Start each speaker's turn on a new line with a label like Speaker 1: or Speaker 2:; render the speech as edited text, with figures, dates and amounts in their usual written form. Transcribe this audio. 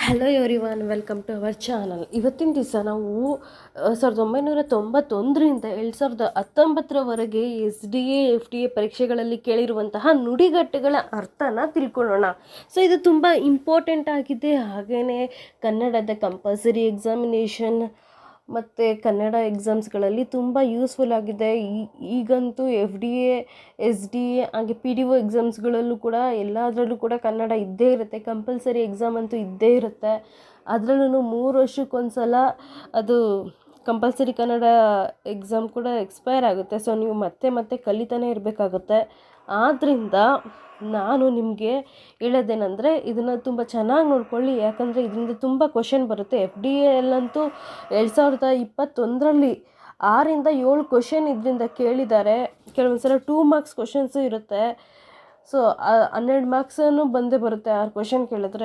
Speaker 1: Hello everyone, welcome to our channel. ಇವತ್ತಿನ ದಿವಸ ನಾವು 1991ರಿಂದ 2019ರವರೆಗೆ SDA FDA ಪರೀಕ್ಷೆಗಳಲ್ಲಿ ಕೇಳಿರುವಂತಹ ನುಡಿಗಟ್ಟುಗಳ ಅರ್ಥನ ತಿಳ್ಕೊಳ್ಳೋಣ. ಸೊ ಇದು ತುಂಬ ಇಂಪಾರ್ಟೆಂಟ್ ಆಗಿದೆ. ಹಾಗೆಯೇ ಕನ್ನಡದ ಕಂಪಲ್ಸರಿ ಎಕ್ಸಾಮಿನೇಷನ್ ಮತ್ತು ಕನ್ನಡ ಎಕ್ಸಾಮ್ಸ್ಗಳಲ್ಲಿ ತುಂಬ ಯೂಸ್ಫುಲ್ ಆಗಿದೆ. ಈಗಂತೂ FDA SDA ಹಾಗೆ PDO ಎಕ್ಸಾಮ್ಸ್ಗಳಲ್ಲೂ ಕೂಡ ಎಲ್ಲದರಲ್ಲೂ ಕೂಡ ಕನ್ನಡ ಇದ್ದೇ ಇರುತ್ತೆ. ಕಂಪಲ್ಸರಿ ಎಕ್ಸಾಮ್ ಅಂತೂ ಇದ್ದೇ ಇರುತ್ತೆ. ಅದರಲ್ಲೂ 3 ವರ್ಷಕ್ಕೊಂದ್ಸಲ ಅದು ಕಂಪಲ್ಸರಿ ಕನ್ನಡ ಎಕ್ಸಾಮ್ ಕೂಡ ಎಕ್ಸ್ಪೈರ್ ಆಗುತ್ತೆ. ಸೊ ನೀವು ಮತ್ತೆ ಕಲಿತಾನೆ ಇರಬೇಕಾಗುತ್ತೆ. ಆದ್ದರಿಂದ ನಾನು ನಿಮಗೆ ಹೇಳೋದೇನೆಂದರೆ ಇದನ್ನು ತುಂಬ ಚೆನ್ನಾಗಿ ನೋಡ್ಕೊಳ್ಳಿ. ಯಾಕಂದರೆ ಇದರಿಂದ ತುಂಬ ಕ್ವಶನ್ ಬರುತ್ತೆ. FDAಯಲ್ಲಂತೂ 2021ರಲ್ಲಿ 6ರಿಂದ 7 ಕ್ವಶನ್ ಇದರಿಂದ ಕೇಳಿದ್ದಾರೆ. ಕೆಲವೊಂದು ಸಲ 2 ಮಾರ್ಕ್ಸ್ ಕ್ವಶನ್ಸು ಇರುತ್ತೆ. ಸೊ 12 ಮಾರ್ಕ್ಸನ್ನು ಬಂದೇ ಬರುತ್ತೆ 6 ಕ್ವಶನ್ ಕೇಳಿದ್ರೆ.